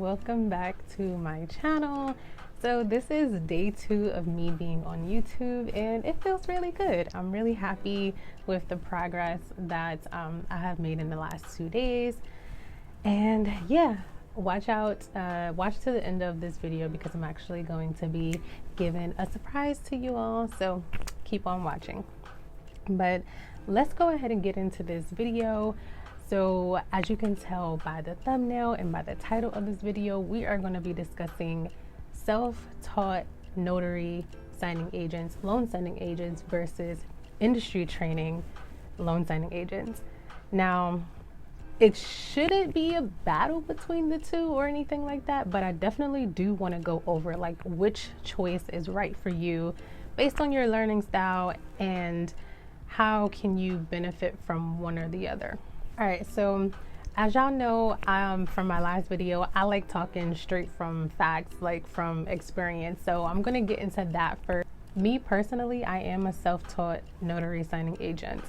welcome back to my channel. So this is day 2 of me being on YouTube and it feels really good. I'm really happy with the progress that I have made in the last 2 days. And yeah, watch to the end of this video because I'm actually going to be giving a surprise to you all, so keep on watching. But let's go ahead and get into this video. So as you can tell by the thumbnail and by the title of this video, we are going to be discussing self-taught notary signing agents, loan signing agents versus industry training loan signing agents. Now, it shouldn't be a battle between the two or anything like that, but I definitely do want to go over like which choice is right for you based on your learning style and how can you benefit from one or the other. All right, so as y'all know, from my last video, I like talking straight from facts, like from experience. So I'm gonna get into that first. Me personally, I am a self-taught notary signing agent.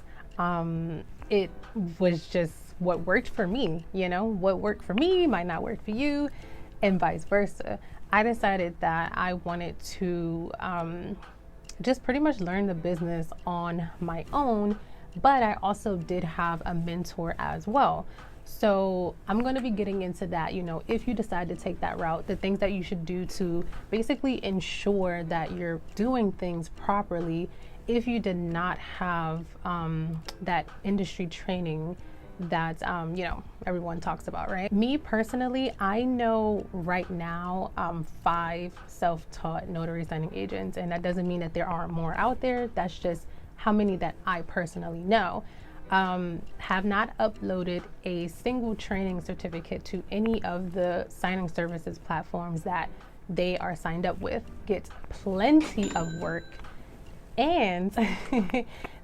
It was just what worked for me, you know, what worked for me might not work for you and vice versa. I decided that I wanted to just pretty much learn the business on my own, but I also did have a mentor as well. So I'm going to be getting into that, you know, if you decide to take that route, the things that you should do to basically ensure that you're doing things properly if you did not have that industry training that, you know, everyone talks about, right? Me personally, I know right now 5 self-taught notary signing agents, and that doesn't mean that there aren't more out there. That's just how many that I personally know. Have not uploaded a single training certificate to any of the signing services platforms that they are signed up with. Get plenty of work, and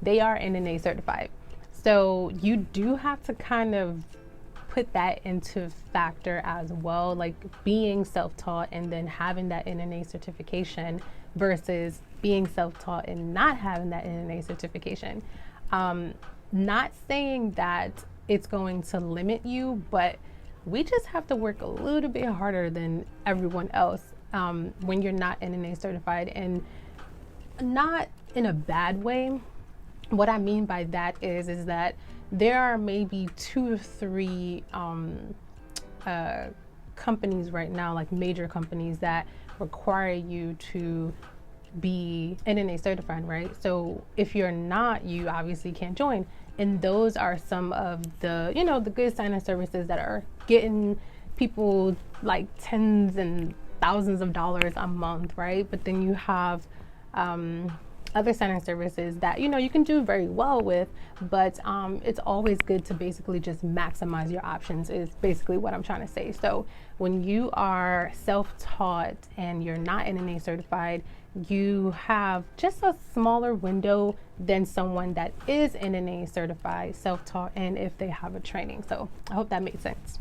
they are NNA certified. So you do have to kind of put that into factor as well, like being self-taught and then having that NNA certification versus being self-taught and not having that NNA certification. Not saying that it's going to limit you, but we just have to work a little bit harder than everyone else when you're not NNA certified, and not in a bad way. What I mean by that is that there are maybe 2 to 3 companies right now, like major companies, that require you to be NNA certified, right? So if you're not, you obviously can't join. And those are some of the, you know, the good signing services that are getting people like tens and thousands of dollars a month, right? But then you have other signing services that, you know, you can do very well with, but it's always good to basically just maximize your options is basically what I'm trying to say. So when you are self-taught and you're not NNA certified, you have just a smaller window than someone that is NNA certified, self-taught, and if they have a training. So I hope that made sense.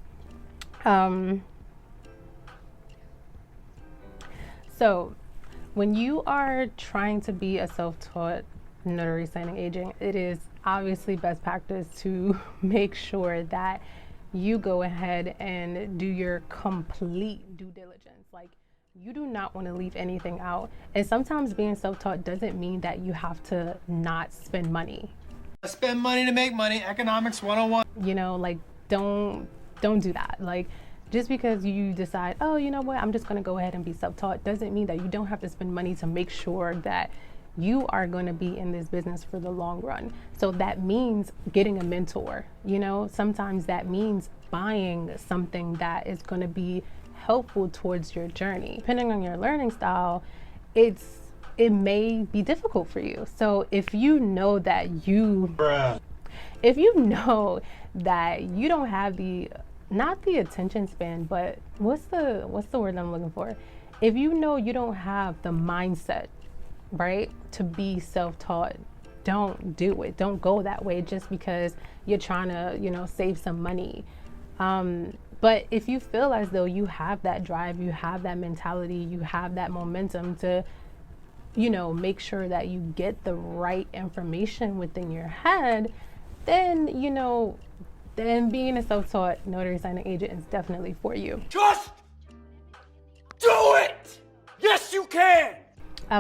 So when you are trying to be a self-taught notary signing agent, it is obviously best practice to make sure that you go ahead and do your complete due diligence. Like, you do not want to leave anything out. And sometimes being self-taught doesn't mean that you have to not spend money. Spend money to make money, economics 101. You know, like don't do that. Like, just because you decide, oh, you know what, I'm just going to go ahead and be self-taught, doesn't mean that you don't have to spend money to make sure that you are going to be in this business for the long run. So that means getting a mentor. You know, sometimes that means buying something that is going to be helpful towards your journey. Depending on your learning style, it may be difficult for you. So if you know that you don't have not the attention span, but what's the word I'm looking for? If you know you don't have the mindset, right, to be self-taught, don't do it. Don't go that way just because you're trying to, you know, save some money. But if you feel as though you have that drive, you have that mentality, you have that momentum to, you know, make sure that you get the right information within your head, then, you know, then being a self-taught notary signing agent is definitely for you. Just can!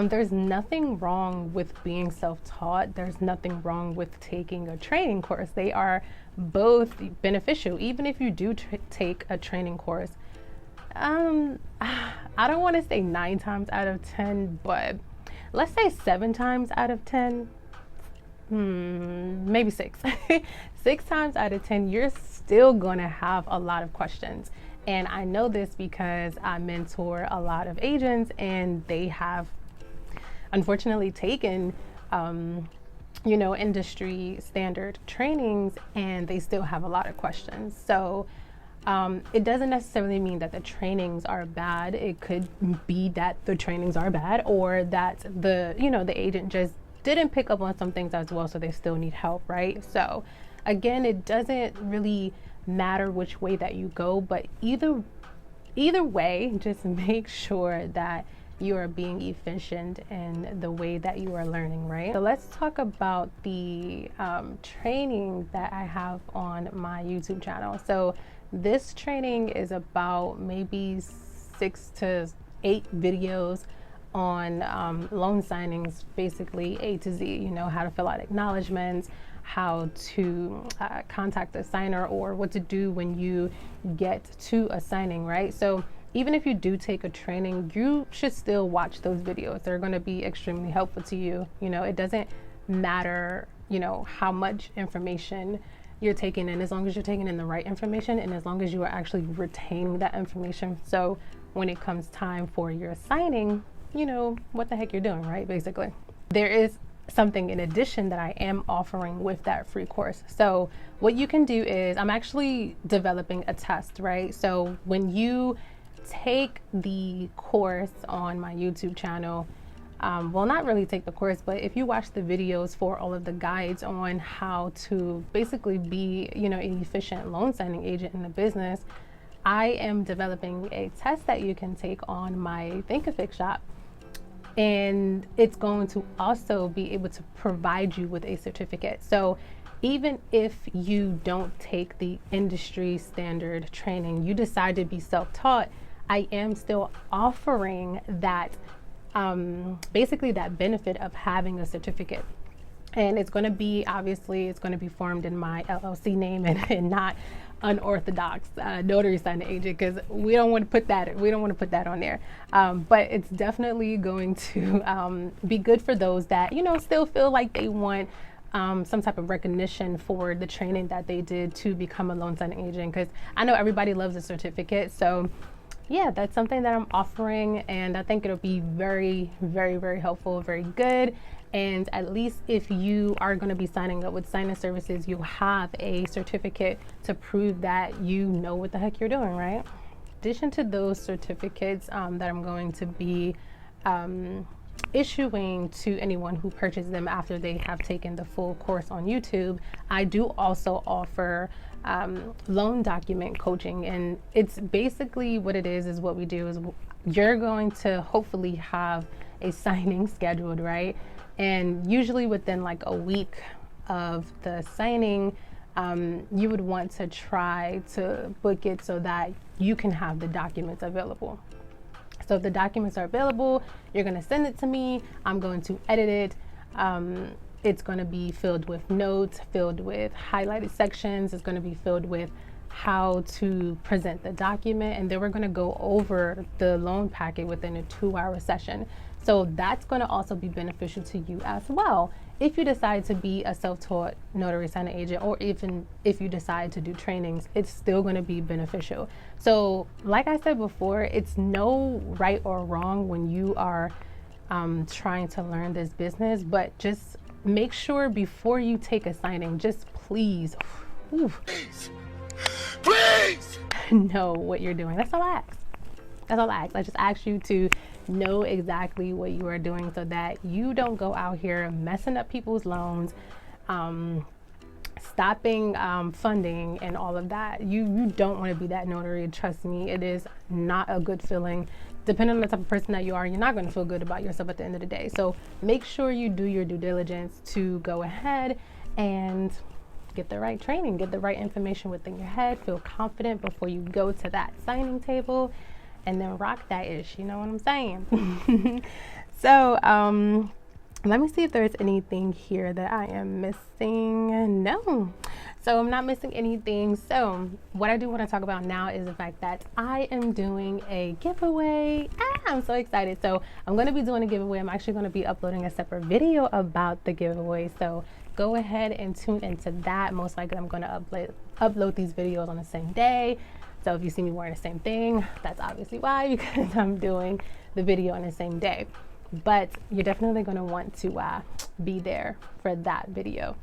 There's nothing wrong with being self-taught. There's nothing wrong with taking a training course. They are both beneficial. Even if you do take a training course, I don't want to say 9 times out of 10, but let's say 7 times out of 10, maybe 6. 6 times out of 10, you're still going to have a lot of questions. And I know this because I mentor a lot of agents, and they have unfortunately taken industry standard trainings, and they still have a lot of questions. So it doesn't necessarily mean that the trainings are bad. It could be that the trainings are bad, or that the agent just didn't pick up on some things as well, so they still need help, right? So again, it doesn't really matter which way that you go, but either way, just make sure that you are being efficient in the way that you are learning, right? So let's talk about the training that I have on my YouTube channel. So this training is about maybe 6 to 8 videos on loan signings, basically A to Z, how to fill out acknowledgments, how to contact the signer, or what to do when you get to a signing, right? So even if you do take a training, you should still watch those videos. They're going to be extremely helpful to you. It doesn't matter, how much information you're taking in, as long as you're taking in the right information, and as long as you are actually retaining that information. So when it comes time for your signing, you know what the heck you're doing, right? Basically. There is something in addition that I am offering with that free course. So what you can do is, I'm actually developing a test, right? So when you take the course on my YouTube channel, well, not really take the course, but if you watch the videos for all of the guides on how to basically be, an efficient loan signing agent in the business, I am developing a test that you can take on my Thinkific shop. And it's going to also be able to provide you with a certificate. So even if you don't take the industry standard training, you decide to be self-taught, I am still offering that, basically that benefit of having a certificate. And it's going to be, obviously, it's going to be formed in my LLC name and not unorthodox notary signing agent, because we don't want to put that on there. But it's definitely going to be good for those that, still feel like they want some type of recognition for the training that they did to become a loan signing agent, because I know everybody loves a certificate. So yeah, that's something that I'm offering, and I think it'll be very, very, very helpful, very good. And at least if you are going to be signing up with signing services, you'll have a certificate to prove that you know what the heck you're doing, right? In addition to those certificates that I'm going to be issuing to anyone who purchases them after they have taken the full course on YouTube, I do also offer loan document coaching. And it's basically what it is what we do is, you're going to hopefully have a signing scheduled, right? And usually within like a week of the signing, you would want to try to book it so that you can have the documents available. So if the documents are available, you're going to send it to me. I'm going to edit it. It's going to be filled with notes, filled with highlighted sections. It's going to be filled with how to present the document. And then we're going to go over the loan packet within a 2-hour session. So that's going to also be beneficial to you as well. If you decide to be a self-taught notary signing agent, or even if you decide to do trainings, it's still going to be beneficial. So like I said before, it's no right or wrong when you are trying to learn this business, but just make sure before you take a signing, just please know what you're doing. That's all I ask. That's all I ask. I just ask you to know exactly what you are doing, so that you don't go out here messing up people's loans, stopping funding and all of that. You don't want to be that notary. Trust me, it is not a good feeling. Depending on the type of person that you are, you're not going to feel good about yourself at the end of the day. So make sure you do your due diligence to go ahead and get the right training, get the right information within your head, feel confident before you go to that signing table. and then rock that ish, you know what I'm saying? So let me see if there's anything here that I am missing. No, so I'm not missing anything. So what I do want to talk about now is the fact that I am doing a giveaway. I'm so excited. So I'm going to be doing a giveaway. I'm actually going to be uploading a separate video about the giveaway. So go ahead and tune into that. Most likely I'm going to upload these videos on the same day. So if you see me wearing the same thing, that's obviously why, because I'm doing the video on the same day. But you're definitely going to want to be there for that video.